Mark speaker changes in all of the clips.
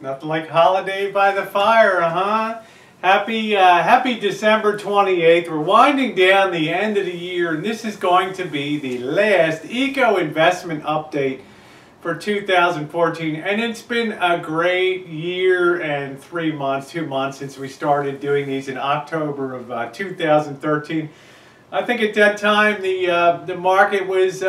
Speaker 1: Nothing like holiday by the fire, huh? Happy December 28th. We're winding down the end of the year, and this is going to be the last Ecoinvestment update for 2014. And it's been a great year and 2 months since we started doing these in October of 2013. I think at that time the market was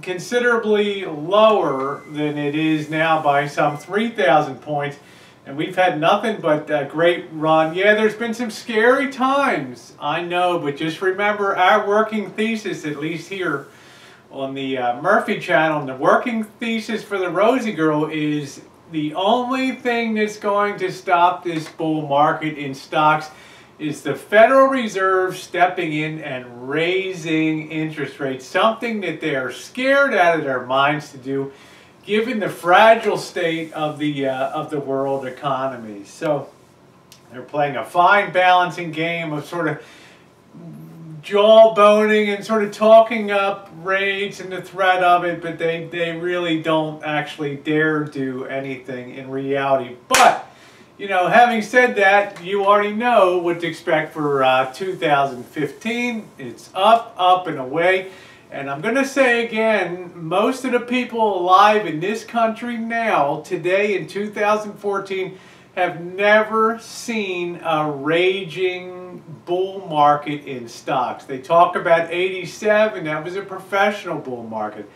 Speaker 1: considerably lower than it is now by some 3,000 points. And we've had nothing but a great run. Yeah, there's been some scary times, I know, but just remember our working thesis, at least here on the Murphy channel, the working thesis for the Rosie Girl is the only thing that's going to stop this bull market in stocks is the Federal Reserve stepping in and raising interest rates, something that they are scared out of their minds to do, given the fragile state of the world economy. So they're playing a fine balancing game of sort of jawboning and sort of talking up rates and the threat of it, but they really don't actually dare do anything in reality. But you know, having said that, you already know what to expect for 2015. It's up and away. And I'm going to say again, most of the people alive in this country now, today in 2014, have never seen a raging bull market in stocks. They talk about 87, that was a professional bull market.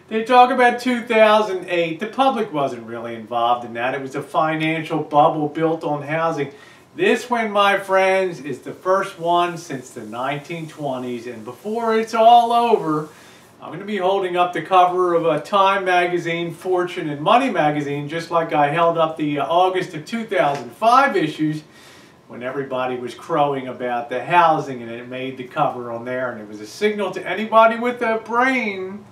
Speaker 1: They talk about 2008, the public wasn't really involved in that. It was a financial bubble built on housing. This one, my friends, is the first one since the 1920s. And before it's all over, I'm going to be holding up the cover of a Time magazine, Fortune, and Money magazine, just like I held up the August of 2005 issues when everybody was crowing about the housing, and it made the cover on there. And it was a signal to anybody with a brain,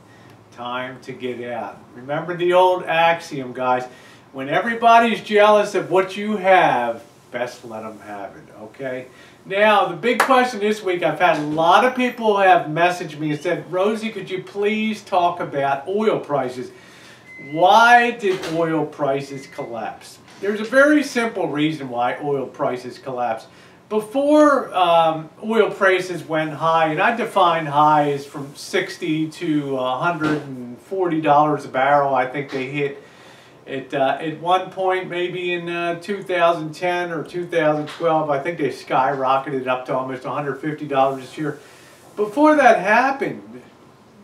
Speaker 1: time to get out. Remember the old axiom, guys. When everybody's jealous of what you have, best let them have it, okay? Now, the big question this week, I've had a lot of people have messaged me and said, Rosie, could you please talk about oil prices? Why did oil prices collapse? There's a very simple reason why oil prices collapsed. Before oil prices went high, and I define high as from $60 to $140 a barrel, I think they hit at one point, maybe in 2010 or 2012, I think they skyrocketed up to almost $150 this year. Before that happened,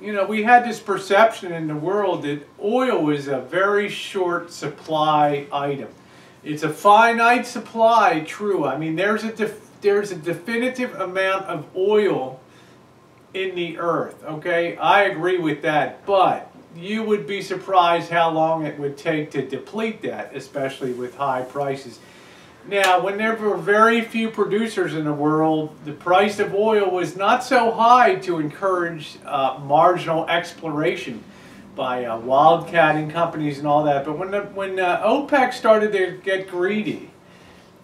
Speaker 1: you know, we had this perception in the world that oil was a very short supply item. It's a finite supply, true. I mean, there's a definitive amount of oil in the earth, okay? I agree with that, but you would be surprised how long it would take to deplete that, especially with high prices. Now, when there were very few producers in the world, the price of oil was not so high to encourage marginal exploration by wildcatting companies and all that. But when OPEC started to get greedy,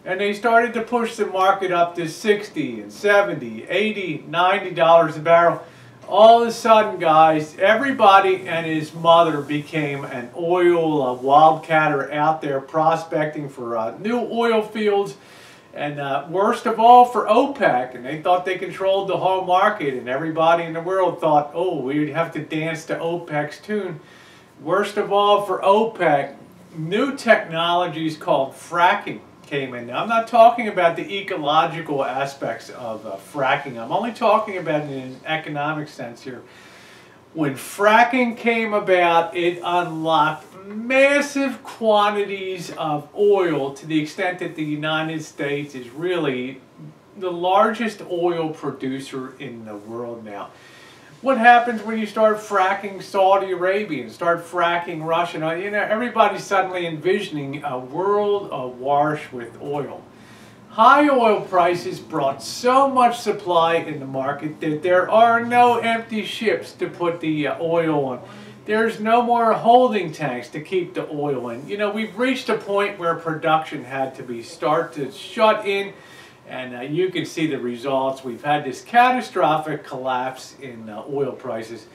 Speaker 1: and they started to push the market up to $60 and $70, $80, $90 a barrel, all of a sudden, guys, everybody and his mother became an oil wildcatter out there prospecting for new oil fields. And worst of all for OPEC, and they thought they controlled the whole market, and everybody in the world thought, oh, we'd have to dance to OPEC's tune. Worst of all for OPEC, new technologies called fracking came in. Now, I'm not talking about the ecological aspects of fracking. I'm only talking about it in an economic sense here. When fracking came about, it unlocked massive quantities of oil to the extent that the United States is really the largest oil producer in the world now. What happens when you start fracking Saudi Arabia and start fracking Russia? Now, you know, everybody's suddenly envisioning a world awash with oil. High oil prices brought so much supply in the market that there are no empty ships to put the oil on. There's no more holding tanks to keep the oil in. You know, we've reached a point where production had to start to shut in. And you can see the results. We've had this catastrophic collapse in oil prices.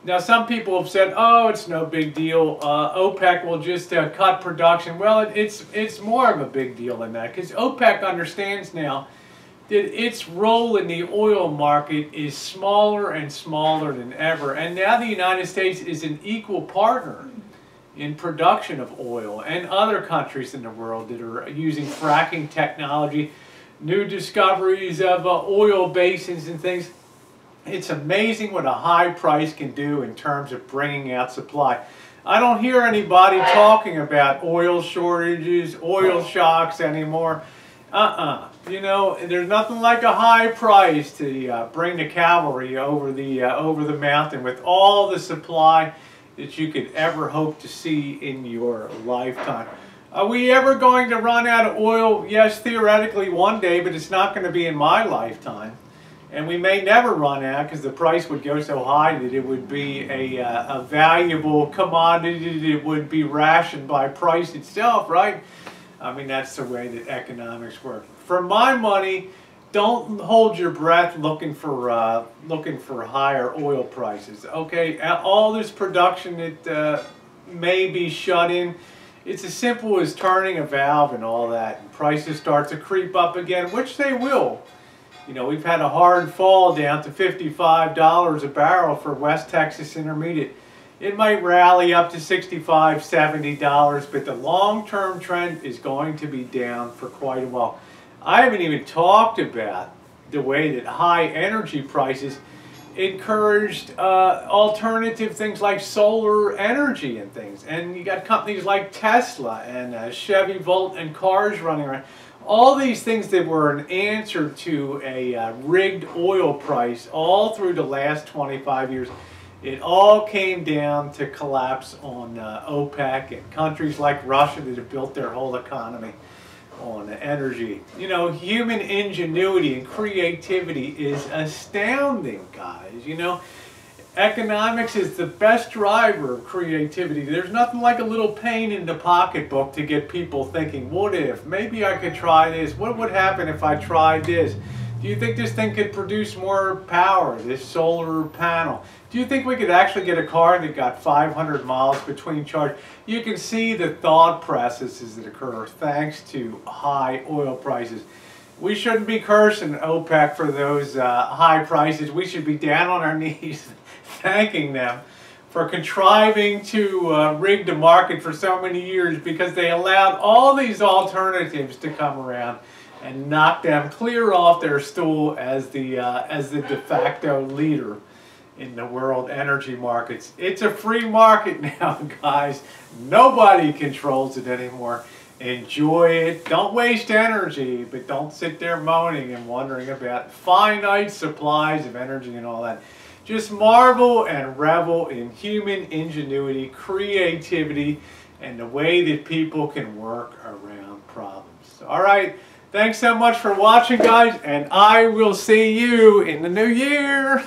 Speaker 1: Now, some people have said, oh, it's no big deal. OPEC will just cut production. Well, it's more of a big deal than that, because OPEC understands now that its role in the oil market is smaller and smaller than ever. And now the United States is an equal partner in production of oil, and other countries in the world that are using fracking technology, new discoveries of oil basins and things. It's amazing what a high price can do in terms of bringing out supply. I don't hear anybody talking about oil shortages, oil shocks anymore. You know, there's nothing like a high price to bring the cavalry over the mountain with all the supply that you could ever hope to see in your lifetime. Are we ever going to run out of oil? Yes, theoretically one day, but it's not going to be in my lifetime. And we may never run out because the price would go so high that it would be a valuable commodity that would be rationed by price itself, right? I mean, that's the way that economics work. For my money, don't hold your breath looking for higher oil prices. Okay, all this production that may be shut in, it's as simple as turning a valve and all that. And prices start to creep up again, which they will. You know, we've had a hard fall down to $55 a barrel for West Texas Intermediate. It might rally up to $65, $70, but the long-term trend is going to be down for quite a while. I haven't even talked about the way that high energy prices encouraged alternative things like solar energy and things. And you got companies like Tesla and Chevy Volt and cars running around. All these things that were an answer to a rigged oil price all through the last 25 years, it all came down to collapse on OPEC and countries like Russia that have built their whole economy on energy. You know, human ingenuity and creativity is astounding, guys. You know, economics is the best driver of creativity. There's nothing like a little pain in the pocketbook to get people thinking, what if? Maybe I could try this. What would happen if I tried this? Do you think this thing could produce more power, this solar panel? Do you think we could actually get a car that got 500 miles between charge? You can see the thought processes that occur thanks to high oil prices. We shouldn't be cursing OPEC for those high prices. We should be down on our knees thanking them for contriving to rig the market for so many years, because they allowed all these alternatives to come around and knock them clear off their stool as the de facto leader in the world energy markets. It's a free market now, guys. Nobody controls it anymore. Enjoy it. Don't waste energy, but don't sit there moaning and wondering about finite supplies of energy and all that. Just marvel and revel in human ingenuity, creativity, and the way that people can work around problems. All right. Thanks so much for watching, guys, and I will see you in the new year.